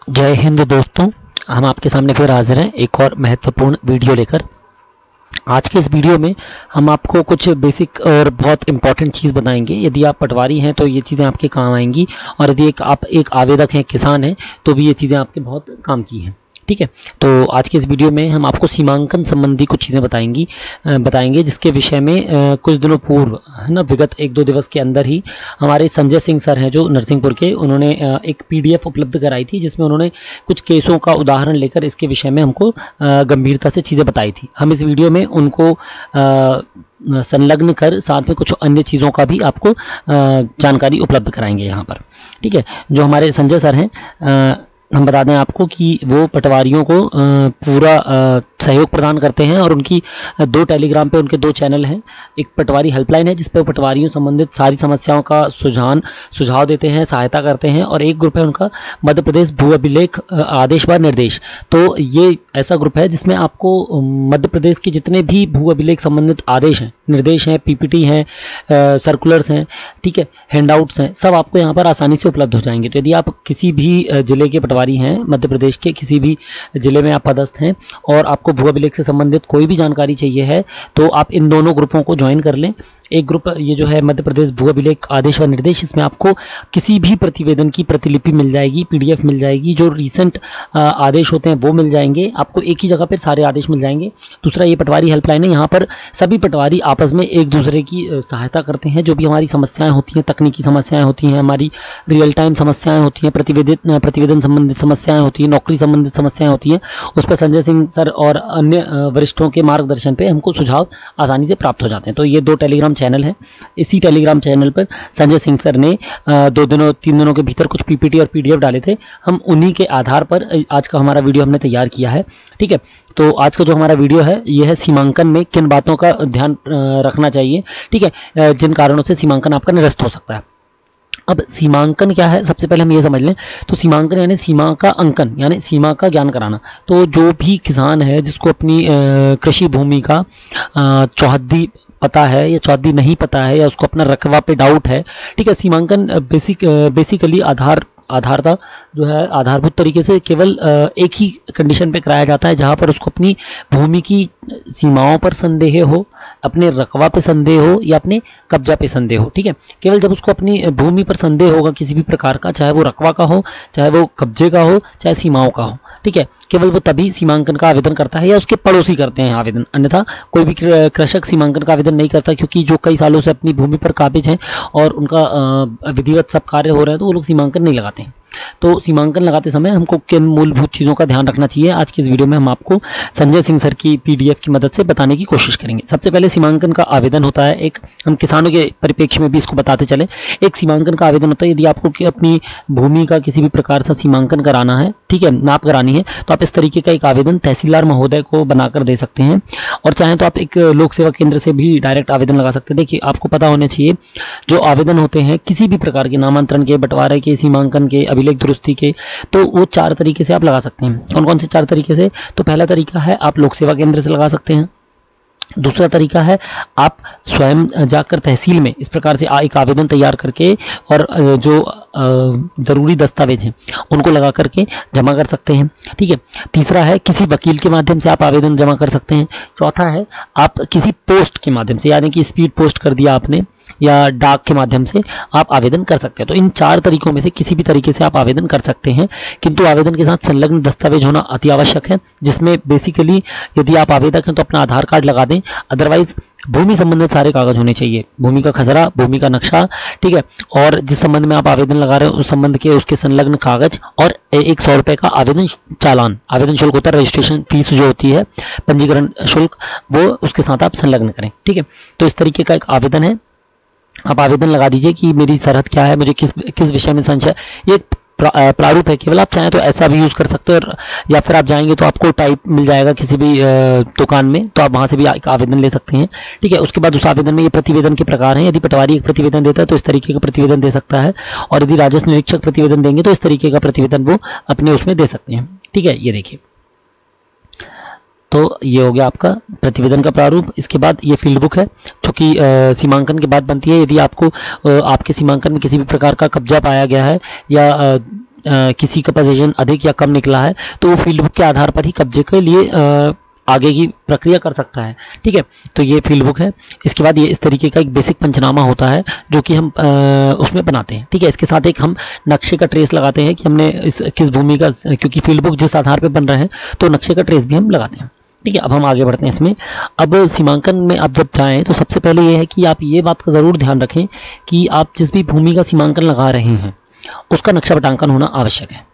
जय हिंद दोस्तों, हम आपके सामने फिर हाजिर हैं एक और महत्वपूर्ण वीडियो लेकर। आज के इस वीडियो में हम आपको कुछ बेसिक और बहुत इंपॉर्टेंट चीज़ बताएंगे। यदि आप पटवारी हैं तो ये चीज़ें आपके काम आएंगी, और यदि आप एक आवेदक हैं, किसान हैं, तो भी ये चीज़ें आपके बहुत काम की हैं। ठीक है, तो आज के इस वीडियो में हम आपको सीमांकन संबंधी कुछ चीज़ें बताएंगे जिसके विषय में कुछ दिनों पूर्व, है ना, विगत 1-2 दिवस के अंदर ही हमारे संजय सिंह सर हैं जो नरसिंहपुर के, उन्होंने एक PDF उपलब्ध कराई थी जिसमें उन्होंने कुछ केसों का उदाहरण लेकर इसके विषय में हमको गंभीरता से चीज़ें बताई थी। हम इस वीडियो में उनको संलग्न कर साथ में कुछ अन्य चीज़ों का भी आपको जानकारी उपलब्ध कराएंगे यहाँ पर। ठीक है, जो हमारे संजय सर हैं, हम बता दें आपको कि वो पटवारियों को पूरा सहयोग प्रदान करते हैं, और उनकी 2 टेलीग्राम पे उनके 2 चैनल हैं। एक पटवारी हेल्पलाइन है जिस पे पटवारियों संबंधित सारी समस्याओं का सुझाव देते हैं, सहायता करते हैं, और एक ग्रुप है उनका मध्य प्रदेश भू अभिलेख आदेश व निर्देश। तो ये ऐसा ग्रुप है जिसमें आपको मध्य प्रदेश के जितने भी भू अभिलेख संबंधित आदेश हैं, निर्देश हैं, PPT हैं, सर्कुलर्स हैं, ठीक है, हैंडआउट्स हैं, सब आपको यहाँ पर आसानी से उपलब्ध हो जाएंगे। तो यदि आप किसी भी जिले के पटवारी हैं, मध्य प्रदेश के किसी भी जिले में आप पदस्थ हैं और आपको भू अभिलेख से संबंधित कोई भी जानकारी चाहिए है, तो आप इन दोनों ग्रुपों को ज्वाइन कर लें। एक ग्रुप ये जो है मध्य प्रदेश भू अभिलेख आदेश व निर्देश, इसमें आपको किसी भी प्रतिवेदन की प्रतिलिपि मिल जाएगी, PDF मिल जाएगी, जो रिसेंट आदेश होते हैं वो मिल जाएंगे आपको, एक ही जगह पर सारे आदेश मिल जाएंगे। दूसरा ये पटवारी हेल्पलाइन है, यहाँ पर सभी पटवारी आपस में एक दूसरे की सहायता करते हैं। जो भी हमारी समस्याएं होती हैं, तकनीकी समस्याएं होती हैं, हमारी रियल टाइम समस्याएं होती हैं, प्रतिवेदन संबंधित समस्याएं होती हैं, नौकरी संबंधित समस्याएं होती हैं, उस पर संजय सिंह सर और अन्य वरिष्ठों के मार्गदर्शन पे हमको सुझाव आसानी से प्राप्त हो जाते हैं। तो ये 2 टेलीग्राम चैनल हैं। इसी टेलीग्राम चैनल पर संजय सिंह सर ने 2-3 दिनों के भीतर कुछ PPT और PDF डाले थे। हम उन्हीं के आधार पर आज का हमारा वीडियो हमने तैयार किया है। ठीक है, तो आज का जो हमारा वीडियो है ये है सीमांकन में किन बातों का ध्यान रखना चाहिए, ठीक है, जिन कारणों से सीमांकन आपका निरस्त हो सकता है। अब सीमांकन क्या है, सबसे पहले हम ये समझ लें। तो सीमांकन यानी सीमा का अंकन, यानी सीमा का ज्ञान कराना। तो जो भी किसान है जिसको अपनी कृषि भूमि का चौहद्दी पता है या चौहद्दी नहीं पता है, या उसको अपना रकबा पे डाउट है, ठीक है, सीमांकन बेसिकली आधारता जो है आधारभूत तरीके से केवल एक ही कंडीशन पे कराया जाता है, जहाँ पर उसको अपनी भूमि की सीमाओं पर संदेह हो, अपने रकबा पे संदेह हो, या अपने कब्जा पे संदेह हो। ठीक है, केवल जब उसको अपनी भूमि पर संदेह होगा किसी भी प्रकार का, चाहे वो रकबा का हो, चाहे वो कब्जे का हो, चाहे सीमाओं का हो, ठीक है, केवल वो तभी सीमांकन का आवेदन करता है, या उसके पड़ोसी करते हैं आवेदन। अन्यथा कोई भी कृषक सीमांकन का आवेदन नहीं करता, क्योंकि जो कई सालों से अपनी भूमि पर काबिज हैं और उनका विधिवत सब कार्य हो रहे हैं, तो वो लोग सीमांकन नहीं लगाते हैं। तो सीमांकन लगाते समय हमको किन मूलभूत चीज़ों का ध्यान रखना चाहिए, आज की इस वीडियो में हम आपको संजय सिंह सर की PDF की मदद से बताने की कोशिश करेंगे। सबसे पहले सीमांकन का आवेदन होता है एक, हम किसानों के परिप्रेक्ष्य में भी इसको बताते चले। एक सीमांकन का आवेदन होता है यदि आपको अपनी भूमि का किसी भी प्रकार से सीमांकन कराना है, ठीक है, नाप करानी है, तो आप इस तरीके का एक आवेदन तहसीलदार महोदय को बनाकर दे सकते हैं, और चाहें तो आप एक लोक सेवा केंद्र से भी डायरेक्ट आवेदन लगा सकते हैं। देखिए, आपको पता होना चाहिए जो आवेदन होते हैं किसी भी प्रकार के, नामांतरण के, बंटवारे के, सीमांकन के, अभिलेख दुरुस्ती के, तो वो 4 तरीके से आप लगा सकते हैं। कौन कौन से 4 तरीके से? तो पहला तरीका है आप लोक सेवा केंद्र से लगा सकते हैं। दूसरा तरीका है आप स्वयं जाकर तहसील में इस प्रकार से एक आवेदन तैयार करके और जो ज़रूरी दस्तावेज हैं उनको लगा करके जमा कर सकते हैं। ठीक है, तीसरा है किसी वकील के माध्यम से आप आवेदन जमा कर सकते हैं। चौथा है आप किसी पोस्ट के माध्यम से, यानी कि स्पीड पोस्ट कर दिया आपने, या डाक के माध्यम से आप आवेदन कर सकते हैं। तो इन 4 तरीकों में से किसी भी तरीके से आप आवेदन कर सकते हैं, किंतु आवेदन के साथ संलग्न दस्तावेज होना अति आवश्यक है, जिसमें बेसिकली यदि आप आवेदक हैं तो अपना आधार कार्ड लगा दें, अदरवाइज भूमि संबंधित सारे कागज होने चाहिए, भूमि का खसरा, भूमि का नक्शा, ठीक है, और जिस संबंध में आप आवेदन लगा रहे हैं उस संबंध के उसके संलग्न कागज, और 100 रुपये का आवेदन चालान, आवेदन शुल्क होता है, रजिस्ट्रेशन फीस जो होती है, पंजीकरण शुल्क, वो उसके साथ आप संलग्न करें। ठीक है, तो इस तरीके का एक आवेदन है। आप आवेदन लगा दीजिए कि मेरी सरहद क्या है, मुझे किस विषय में संशय, ये प्रारूप है केवल। आप चाहें तो ऐसा भी यूज़ कर सकते हो, या फिर आप जाएंगे तो आपको टाइप मिल जाएगा किसी भी दुकान में, तो आप वहाँ से भी एक आवेदन ले सकते हैं। ठीक है, उसके बाद उस आवेदन में ये प्रतिवेदन के प्रकार हैं। यदि पटवारी एक प्रतिवेदन देता है तो इस तरीके का प्रतिवेदन दे सकता है, और यदि राजस्व निरीक्षक प्रतिवेदन देंगे तो इस तरीके का प्रतिवेदन वो अपने उसमें दे सकते हैं। ठीक है, ये देखिए, तो ये हो गया आपका प्रतिवेदन का प्रारूप। इसके बाद ये फील्ड बुक है जो कि सीमांकन के बाद बनती है। यदि आपको आपके सीमांकन में किसी भी प्रकार का कब्जा पाया गया है, या किसी का पोजीशन अधिक या कम निकला है तो वो फील्ड बुक के आधार पर ही कब्जे के लिए आगे की प्रक्रिया कर सकता है। ठीक है, तो ये फील्ड बुक है। इसके बाद ये इस तरीके का एक बेसिक पंचनामा होता है जो कि हम उसमें बनाते हैं। ठीक है, इसके साथ एक हम नक्शे का ट्रेस लगाते हैं कि हमने किस भूमि का, क्योंकि फील्ड बुक जिस आधार पर बन रहे हैं तो नक्शे का ट्रेस भी हम लगाते हैं। ठीक है, अब हम आगे बढ़ते हैं इसमें। अब सीमांकन में आप जब जाएँ तो सबसे पहले ये है कि आप ये बात का ज़रूर ध्यान रखें कि आप जिस भी भूमि का सीमांकन लगा रहे हैं उसका नक्शा पटांकन होना आवश्यक है,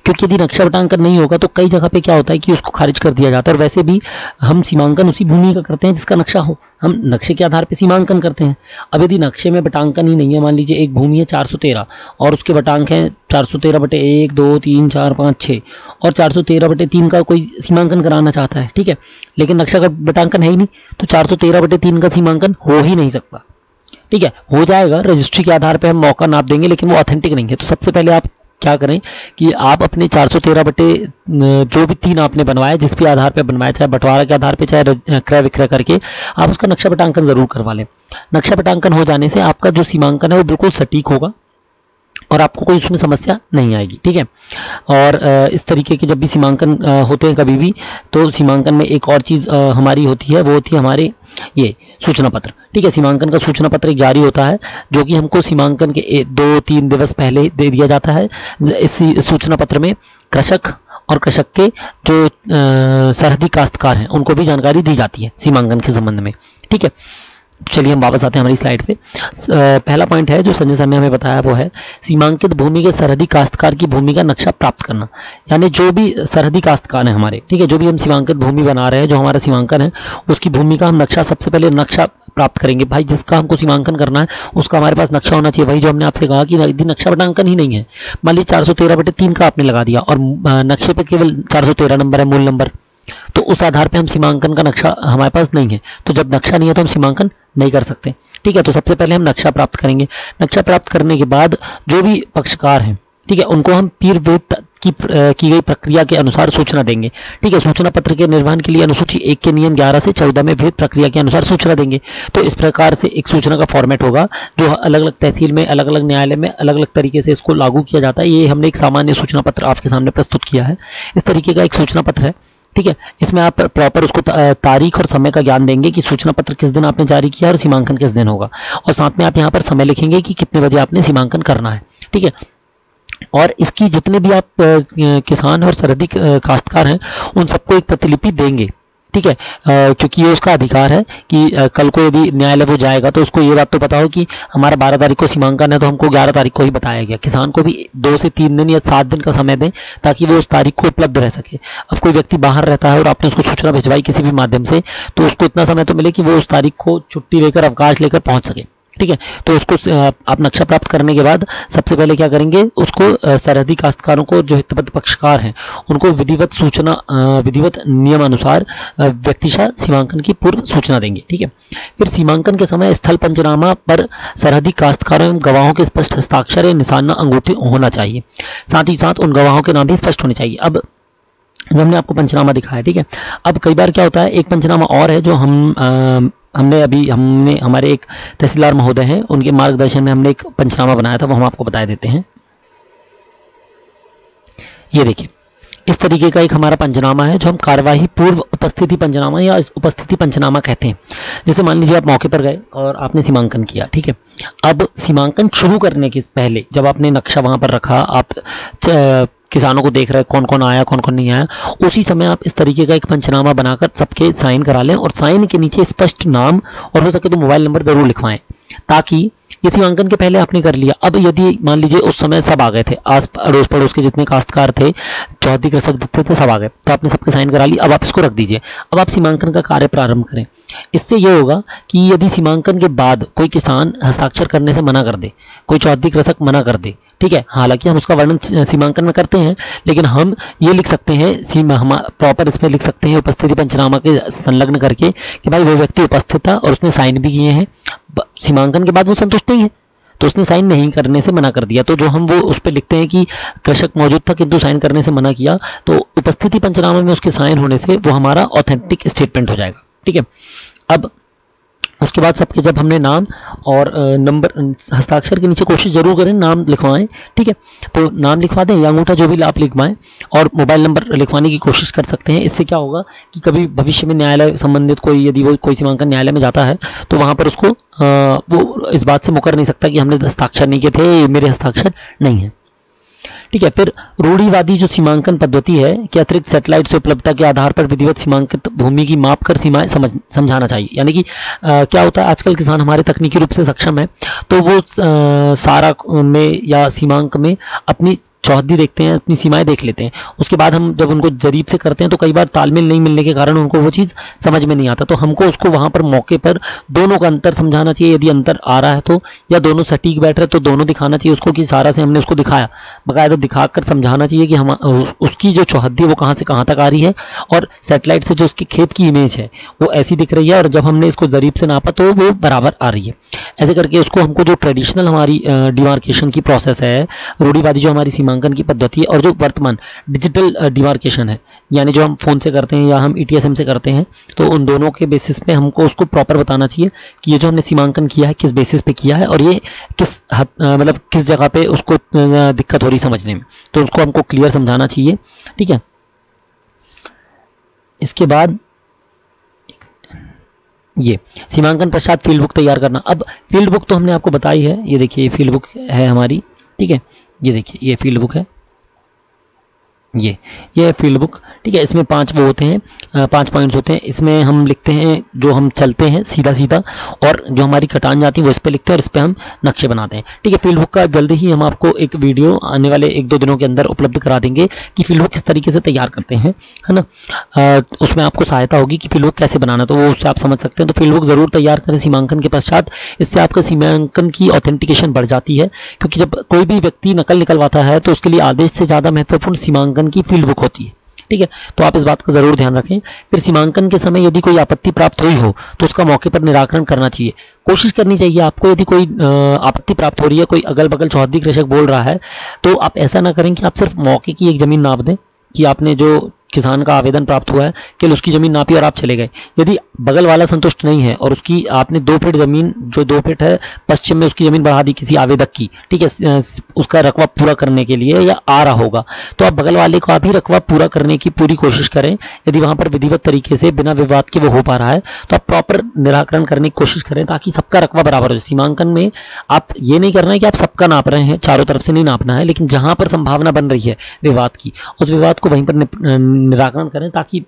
क्योंकि यदि नक्शा पटांकन नहीं होगा तो कई जगह पे क्या होता है कि उसको खारिज कर दिया जाता है। और वैसे भी हम सीमांकन उसी भूमि का करते हैं जिसका नक्शा हो, हम नक्शे के आधार पे सीमांकन करते हैं। अब यदि नक्शे में बटांकन ही नहीं है, मान लीजिए एक भूमि है 413 और उसके बटांक हैं 413/1, 2, 3, 4, 5, 6 और 413/3 का कोई सीमांकन कराना चाहता है। ठीक है, लेकिन नक्शा का बटांकन है ही नहीं तो 413/3 का सीमांकन हो ही नहीं सकता। ठीक है, हो जाएगा रजिस्ट्री के आधार पे हम मौका नाप देंगे, लेकिन वो ऑथेंटिक नहीं है। तो सबसे पहले आप क्या करें कि आप अपने 413 जो भी 3 आपने बनवाया, जिस भी आधार पे बनवाया, चाहे बंटवारा के आधार पे चाहे क्रय विक्रय करके, आप उसका नक्शा पटांकन जरूर करवा लें। नक्शा पटांकन हो जाने से आपका जो सीमांकन है वो बिल्कुल सटीक होगा और आपको कोई उसमें समस्या नहीं आएगी। ठीक है, और इस तरीके के जब भी सीमांकन होते हैं कभी भी, तो सीमांकन में एक और चीज़ हमारी होती है, वो होती है हमारे ये सूचना पत्र। ठीक है, सीमांकन का सूचना पत्र एक जारी होता है जो कि हमको सीमांकन के 2-3 दिवस पहले दे दिया जाता है। इस सूचना पत्र में कृषक और कृषक के जो सरहदी काश्तकार हैं उनको भी जानकारी दी जाती है सीमांकन के संबंध में। ठीक है, चलिए हम वापस आते हैं हमारी स्लाइड पे। पहला पॉइंट है जो संजय सर ने हमें बताया वो है सीमांकित भूमि के सरहदी काश्तकार की भूमि का नक्शा प्राप्त करना। यानी जो भी सरहदी काश्तकार हैं हमारे, ठीक है, जो भी हम सीमांकित भूमि बना रहे हैं, जो हमारा सीमांकन है उसकी भूमि का हम नक्शा, सबसे पहले नक्शा प्राप्त करेंगे। भाई जिसका हमको सीमांकन करना है उसका हमारे पास नक्शा होना चाहिए। वही जो हमने आपसे कहा कि यदि नक्शा पटांकन ही नहीं है, मान लीजिए 413/3 का आपने लगा दिया और नक्शे पे केवल 413 नंबर है, मूल नंबर, तो उस आधार पे हम सीमांकन का नक्शा हमारे पास नहीं है। तो जब नक्शा नहीं है तो हम सीमांकन नहीं कर सकते। ठीक है, तो सबसे पहले हम नक्शा प्राप्त करेंगे। नक्शा प्राप्त करने के बाद जो भी पक्षकार हैं, ठीक है, उनको हम पीर वेद की गई प्रक्रिया के अनुसार सूचना देंगे। ठीक है, सूचना पत्र के निर्वहन के लिए अनुसूची 1 के नियम 11 से 14 में भेद प्रक्रिया के अनुसार सूचना देंगे। तो इस प्रकार से एक सूचना का फॉर्मेट होगा जो अलग अलग तहसील में, अलग अलग न्यायालय में अलग अलग तरीके से इसको लागू किया जाता है। ये हमने एक सामान्य सूचना पत्र आपके सामने प्रस्तुत किया है। इस तरीके का एक सूचना पत्र है। ठीक है, इसमें आप प्रॉपर उसको तारीख और समय का ज्ञान देंगे कि सूचना पत्र किस दिन आपने जारी किया और सीमांकन किस दिन होगा, और साथ में आप यहाँ पर समय लिखेंगे कि कितने बजे आपने सीमांकन करना है। ठीक है, और इसकी जितने भी आप किसान और सरहदी काश्तकार हैं उन सबको एक प्रतिलिपि देंगे। ठीक है, क्योंकि ये उसका अधिकार है कि कल को यदि न्यायालय वो जाएगा तो उसको ये बात तो पता हो कि हमारा 12 तारीख को सीमांकन है तो हमको 11 तारीख को ही बताया गया। किसान को भी 2 से 3 दिन या 7 दिन का समय दें ताकि वो उस तारीख को उपलब्ध रह सके। अब कोई व्यक्ति बाहर रहता है और आपने उसको सूचना भिजवाई किसी भी माध्यम से, तो उसको इतना समय तो मिले कि वो उस तारीख को छुट्टी लेकर, अवकाश लेकर पहुंच सके। ठीक है, तो उसको आप नक्शा प्राप्त करने के बाद सबसे पहले क्या करेंगे, उसको सरहदी काश्तकारों को जो हितबद्ध पक्षकार हैं उनको विधिवत सूचना, विधिवत नियमानुसार व्यक्तिशः सीमांकन की पूर्व सूचना देंगे। ठीक है, फिर सीमांकन के समय स्थल पंचनामा पर सरहदी काश्तकारों एवं गवाहों के स्पष्ट हस्ताक्षर या निशाना अंगूठे होना चाहिए। साथ ही साथ उन गवाहों के नाम भी स्पष्ट होने चाहिए। अब हमने आपको पंचनामा दिखाया, ठीक है, अब कई बार क्या होता है, एक पंचनामा और है जो हमने हमारे एक तहसीलदार महोदय हैं, उनके मार्गदर्शन में हमने एक पंचनामा बनाया था, वो हम आपको बता देते हैं। ये देखिए, इस तरीके का एक हमारा पंचनामा है जो हम कार्यवाही पूर्व उपस्थिति पंचनामा या उपस्थिति पंचनामा कहते हैं। जैसे मान लीजिए आप मौके पर गए और आपने सीमांकन किया। ठीक है, अब सीमांकन शुरू करने के पहले जब आपने नक्शा वहां पर रखा, आप किसानों को देख रहे हैं कौन कौन आया कौन कौन नहीं आया, उसी समय आप इस तरीके का एक पंचनामा बनाकर सबके साइन करा लें और साइन के नीचे स्पष्ट नाम और हो सके तो मोबाइल नंबर जरूर लिखवाएं, ताकि ये सीमांकन के पहले आपने कर लिया। अब यदि मान लीजिए उस समय सब आ गए थे, आस अड़ोस पड़ोस के जितने काश्तकार थे, चौहद्दी कृषक दिखते थे, सब आ गए, तो आपने सबके साइन करा ली। अब आप इसको रख दीजिए। अब आप सीमांकन का कार्य प्रारंभ करें। इससे ये होगा कि यदि सीमांकन के बाद कोई किसान हस्ताक्षर करने से मना कर दे, कोई चौहद्दी कृषक मना कर दे, ठीक है, हालांकि हम उसका वर्णन सीमांकन में करते हैं, लेकिन हम ये लिख सकते हैं, हम प्रॉपर इसमें लिख सकते हैं उपस्थिति पंचनामा के संलग्न करके कि भाई वो व्यक्ति उपस्थित था और उसने साइन भी किए हैं। सीमांकन के बाद वो संतुष्ट नहीं है तो उसने साइन नहीं करने से मना कर दिया, तो जो हम वो उस पर लिखते हैं कि कृषक मौजूद था किंतु साइन करने से मना किया, तो उपस्थिति पंचनामा में उसके साइन होने से वो हमारा ऑथेंटिक स्टेटमेंट हो जाएगा। ठीक है, अब उसके बाद सबके जब हमने नाम और नंबर हस्ताक्षर के नीचे कोशिश जरूर करें नाम लिखवाएं, ठीक है। तो नाम लिखवा दें या अंगूठा जो भी आप लिखवाएं और मोबाइल नंबर लिखवाने की कोशिश कर सकते हैं। इससे क्या होगा कि कभी भविष्य में न्यायालय संबंधित कोई यदि वो कोई सीमांकन न्यायालय में जाता है तो वहाँ पर उसको वो इस बात से मुकर नहीं सकता कि हमने हस्ताक्षर नहीं किए थे, ये मेरे हस्ताक्षर नहीं है, ठीक है। फिर रूढ़िवादी जो सीमांकन पद्धति है कि अतिरिक्त सैटेलाइट से उपलब्धता के आधार पर विधिवत सीमांकित भूमि की माप कर सीमाएं समझाना चाहिए। यानी कि क्या होता है, आजकल किसान हमारे तकनीकी रूप से सक्षम है तो वो सारा में या सीमांक में अपनी चौहद्दी देखते हैं, अपनी सीमाएं देख लेते हैं। उसके बाद हम जब उनको जरीब से करते हैं तो कई बार तालमेल नहीं मिलने के कारण उनको वो चीज़ समझ में नहीं आता, तो हमको उसको वहाँ पर मौके पर दोनों का अंतर समझाना चाहिए। यदि अंतर आ रहा है तो, या दोनों सटीक बैठ रहे तो दोनों दिखाना चाहिए उसको, कि सारा से हमने उसको दिखाया, बाकायदा दिखाकर समझाना चाहिए कि हम उसकी जो चौहद्दी वो कहाँ से कहाँ तक आ रही है और सैटेलाइट से जो उसके खेत की इमेज है वो ऐसी दिख रही है और जब हमने इसको जरीब से नापा तो वो बराबर आ रही है। ऐसे करके उसको हमको जो ट्रेडिशनल हमारी डिमार्केशन की प्रोसेस है, रूढ़िवादी जो हमारी सीमांकन की पद्धति है और जो वर्तमान डिजिटल डिमार्केशन है, यानी जो हम फोन से करते हैं या हम ETSM से करते हैं, तो उन दोनों के बेसिस पे हमको उसको प्रॉपर बताना चाहिए कि ये जो हमने सीमांकन किया है किस बेसिस पे किया है और ये किस मतलब किस जगह पे उसको दिक्कत हो रही समझने में, तो उसको हमको क्लियर समझाना चाहिए, ठीक है। इसके बाद ये सीमांकन पश्चात फील्ड बुक तैयार करना। अब फील्ड बुक तो हमने आपको बताई है, ये देखिए ये फील्ड बुक है हमारी, ठीक है। ये देखिए ये फील्ड बुक है, ये फील्ड बुक, ठीक है। इसमें 5 वो होते हैं, 5 पॉइंट्स होते हैं। इसमें हम लिखते हैं जो हम चलते हैं सीधा सीधा, और जो हमारी कटान जाती है वो इस पे लिखते हैं और इस पे हम नक्शे बनाते हैं, ठीक है। फील्ड बुक का जल्दी ही हम आपको एक वीडियो आने वाले 1-2 दिनों के अंदर उपलब्ध करा देंगे कि फील्ड बुक किस तरीके से तैयार करते हैं, है ना। उसमें आपको सहायता होगी कि फील्ड बुक कैसे बनाना, तो वो उससे आप समझ सकते हैं। तो फील्ड बुक जरूर तैयार करें सीमांकन के पश्चात, इससे आपका सीमांकन की ऑथेंटिकेशन बढ़ जाती है, क्योंकि जब कोई भी व्यक्ति नकल निकलवाता है तो उसके लिए आदेश से ज़्यादा महत्वपूर्ण सीमांकन की फील्ड बुक होती है, ठीक है। तो आप इस बात का जरूर ध्यान रखें। फिर सीमांकन के समय यदि कोई आपत्ति प्राप्त हुई हो तो उसका मौके पर निराकरण करना चाहिए। कोशिश करनी चाहिए आपको, यदि कोई आपत्ति प्राप्त हो रही है, कोई अगल बगल चौहद्दी कृषक बोल रहा है, तो आप ऐसा ना करें कि आप सिर्फ मौके की एक जमीन नाप दें कि आपने जो किसान का आवेदन प्राप्त हुआ है कि उसकी जमीन नापी और आप चले गए। यदि बगल वाला संतुष्ट नहीं है और उसकी आपने 2 फीट जमीन, जो 2 फीट है पश्चिम में, उसकी जमीन बढ़ा दी किसी आवेदक की, ठीक है, उसका रकबा पूरा करने के लिए या आ रहा होगा, तो आप बगल वाले को आप ही रकबा पूरा करने की पूरी कोशिश करें। यदि वहां पर विधिवत तरीके से बिना विवाद के वो हो पा रहा है तो आप प्रॉपर निराकरण करने की कोशिश करें ताकि सबका रकबा बराबर हो। सीमांकन में आप ये नहीं करना है कि आप सबका नाप रहे हैं, चारों तरफ से नहीं नापना है, लेकिन जहां पर संभावना बन रही है विवाद की, उस विवाद को वहीं पर निराकरण करें ताकि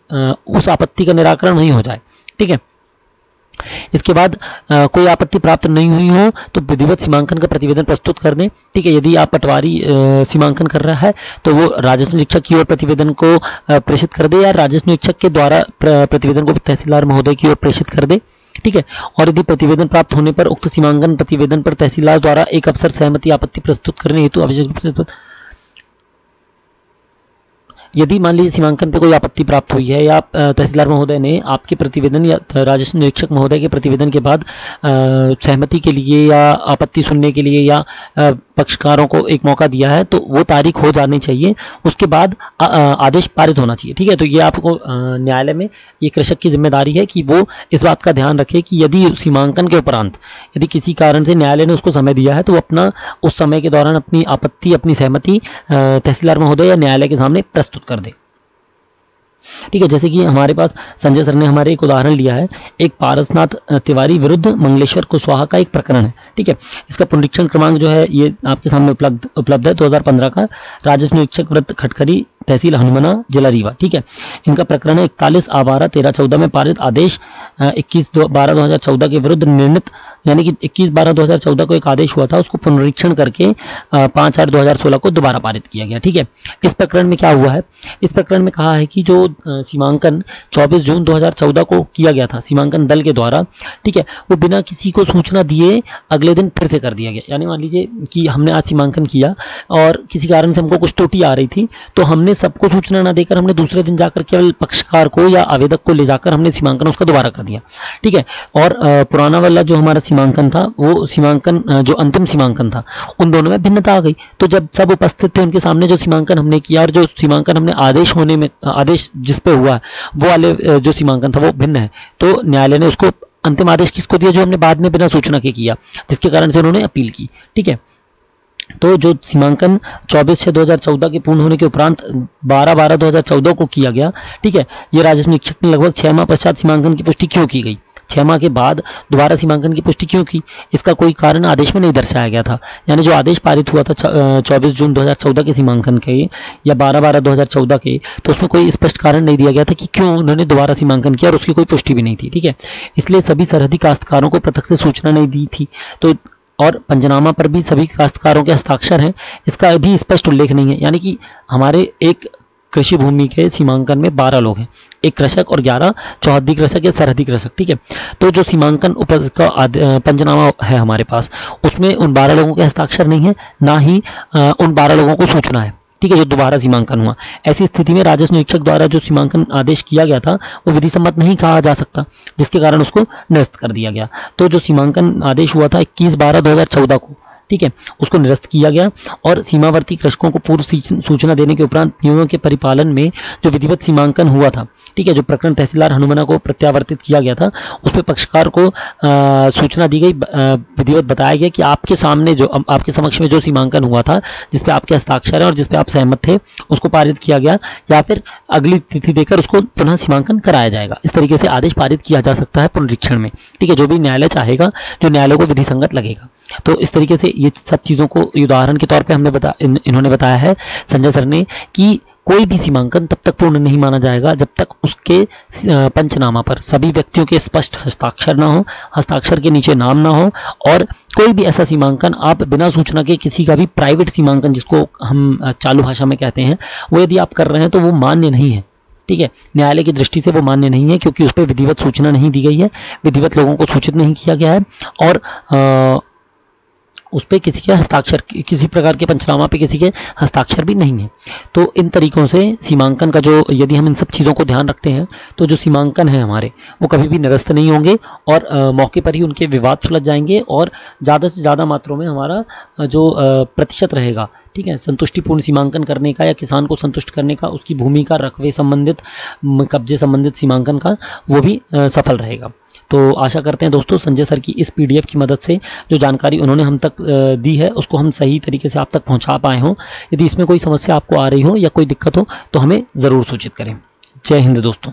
उस आपत्ति का निराकरण वहीं हो जाए, ठीक है। इसके बाद कोई आपत्ति प्राप्त नहीं हुई हो तो विधिवत सीमांकन का प्रतिवेदन प्रस्तुत कर दें, ठीक है। यदि आप पटवारी सीमांकन कर रहा है तो वो राजस्व निरीक्षक की ओर प्रतिवेदन को प्रेषित कर दे, या राजस्व निरीक्षक के द्वारा प्रतिवेदन को तहसीलदार महोदय की ओर प्रेषित कर दे, ठीक है। और यदि प्रतिवेदन प्राप्त होने पर उक्त सीमांकन प्रतिवेदन पर तहसीलदार द्वारा एक अफसर सहमति आपत्ति प्रस्तुत करने हेतु आवश्यक रूप से, यदि मान लीजिए सीमांकन पे कोई आपत्ति प्राप्त हुई है या तहसीलदार महोदय ने आपके प्रतिवेदन या राजस्व निरीक्षक महोदय के प्रतिवेदन के बाद सहमति के लिए या आपत्ति सुनने के लिए या पक्षकारों को एक मौका दिया है, तो वो तारीख हो जानी चाहिए, उसके बाद आदेश पारित होना चाहिए, ठीक है। तो ये आपको न्यायालय में ये कृषक की जिम्मेदारी है कि वो इस बात का ध्यान रखे कि यदि सीमांकन के उपरांत यदि किसी कारण से न्यायालय ने उसको समय दिया है तो वो अपना उस समय के दौरान अपनी आपत्ति, अपनी सहमति तहसीलदार महोदय या न्यायालय के सामने प्रस्तुत कर दे, ठीक है। जैसे कि हमारे पास संजय सर ने हमारे एक उदाहरण लिया है, एक पारसनाथ तिवारी विरुद्ध मंगलेश्वर कुशवाहा का एक प्रकरण है, ठीक है। इसका पुनरीक्षण क्रमांक जो है ये आपके सामने उपलब्ध है 2015 का, राजस्व निरीक्षक वृत्त खटखरी, तहसील हनुमना, जिला रीवा, ठीक है। इनका प्रकरण है 41/12/1314 में पारित आदेश 21/12/2014 के विरुद्ध निर्णित, यानी कि 21/12/2014 को एक आदेश हुआ था, उसको पुनरीक्षण करके 5/8/2016 को दोबारा पारित किया गया, ठीक है। इस प्रकरण में क्या हुआ है, इस प्रकरण में कहा है कि जो सीमांकन 24 जून 2014 को किया गया था सीमांकन दल के द्वारा, ठीक है, वो बिना किसी को सूचना दिए अगले दिन फिर से कर दिया गया। यानी मान लीजिए कि हमने आज सीमांकन किया और किसी कारण से हमको कुछ त्रुटि आ रही थी, तो हमने सबको सूचना ना देकर हमने दूसरे दिन जाकर केवल पक्षकार को या आवेदक को ले जाकर हमने सीमांकन उसका दोबारा कर दिया, ठीक है। और पुराना वाला जो हमारा सीमांकन था, वो सीमांकन जो अंतिम सीमांकन था, उन दोनों में भिन्नता आ गई। तो जब सब उपस्थित थे उनके सामने जो सीमांकन हमने किया और जो सीमांकन हमने आदेश होने में, आदेश जिस पे हुआ वो वाले जो सीमांकन था वो भिन्न है, तो न्यायालय ने उसको अंतिम आदेश किसको दिया? जो हमने बाद में बिना सूचना के किया, जिसके कारण से उन्होंने अपील की। ठीक है, तो जो सीमांकन 24/6/2014 के पूर्ण होने के उपरांत 12/12/2014 को किया गया, ठीक है, ये राजस्व निरीक्षक ने लगभग 6 माह पश्चात सीमांकन की पुष्टि क्यों की गई, 6 माह के बाद दोबारा सीमांकन की पुष्टि क्यों की, इसका कोई कारण आदेश में नहीं दर्शाया गया था। यानी जो आदेश पारित हुआ था 24 जून 2014 के सीमांकन के या 12/12/2014 के, तो उसमें कोई स्पष्ट कारण नहीं दिया गया था कि क्यों उन्होंने दोबारा सीमांकन किया, और उसकी कोई पुष्टि भी नहीं थी। ठीक है, इसलिए सभी सरहदी काश्तकारों को पृथक से सूचना नहीं दी थी। तो और पंचनामा पर भी सभी काश्तकारों के हस्ताक्षर हैं, इसका भी स्पष्ट उल्लेख नहीं है। यानी कि हमारे एक कृषि भूमि के सीमांकन में 12 लोग हैं, एक कृषक और 11 चौहद्दी कृषक या सरहदी कृषक। ठीक है, तो जो सीमांकन उपज का पंचनामा है हमारे पास, उसमें उन 12 लोगों के हस्ताक्षर नहीं है, ना ही उन 12 लोगों को सूचना है। ठीक है, जो दोबारा सीमांकन हुआ, ऐसी स्थिति में राजस्व निरीक्षक द्वारा जो सीमांकन आदेश किया गया था वो विधि सम्मत नहीं कहा जा सकता, जिसके कारण उसको निरस्त कर दिया गया। तो जो सीमांकन आदेश हुआ था 21/12/2014 को, ठीक है, उसको निरस्त किया गया और सीमावर्ती कृषकों को पूर्व सूचना देने के उपरांत नियमों के परिपालन में जो विधिवत सीमांकन हुआ था, ठीक है, जो प्रकरण तहसीलदार हनुमाना को प्रत्यावर्तित किया गया था, उस पर पक्षकार को सूचना दी गई, विधिवत बताया गया कि आपके सामने जो आपके समक्ष में जो सीमांकन हुआ था, जिसपे आपके हस्ताक्षर है और जिसपे आप सहमत थे, उसको पारित किया गया या फिर अगली तिथि देकर उसको पुनः सीमांकन कराया जाएगा। इस तरीके से आदेश पारित किया जा सकता है पुनरीक्षण में। ठीक है, जो भी न्यायालय चाहेगा, जो न्यायालय को विधि संगत लगेगा। तो इस तरीके से ये सब चीज़ों को उदाहरण के तौर पे हमने इन्होंने बताया है संजय सर ने कि कोई भी सीमांकन तब तक पूर्ण नहीं माना जाएगा जब तक उसके पंचनामा पर सभी व्यक्तियों के स्पष्ट हस्ताक्षर ना हो, हस्ताक्षर के नीचे नाम ना हो, और कोई भी ऐसा सीमांकन आप बिना सूचना के किसी का भी प्राइवेट सीमांकन, जिसको हम चालू भाषा में कहते हैं, वो यदि आप कर रहे हैं तो वो मान्य नहीं है। ठीक है, न्यायालय की दृष्टि से वो मान्य नहीं है, क्योंकि उस पर विधिवत सूचना नहीं दी गई है, विधिवत लोगों को सूचित नहीं किया गया है, और उस पर किसी के हस्ताक्षर, किसी प्रकार के पंचनामा पे किसी के हस्ताक्षर भी नहीं है। तो इन तरीकों से सीमांकन का जो, यदि हम इन सब चीज़ों को ध्यान रखते हैं तो जो सीमांकन है हमारे, वो कभी भी निरस्त नहीं होंगे और मौके पर ही उनके विवाद सुलझ जाएंगे, और ज़्यादा से ज़्यादा मात्रा में हमारा जो प्रतिशत रहेगा, ठीक है, संतुष्टिपूर्ण सीमांकन करने का या किसान को संतुष्ट करने का, उसकी भूमि का रकबे संबंधित, कब्जे संबंधित सीमांकन का, वो भी सफल रहेगा। तो आशा करते हैं दोस्तों संजय सर की इस PDF की मदद से जो जानकारी उन्होंने हम तक दी है उसको हम सही तरीके से आप तक पहुंचा पाए हों। यदि इसमें कोई समस्या आपको आ रही हो या कोई दिक्कत हो तो हमें ज़रूर सूचित करें। जय हिंद दोस्तों।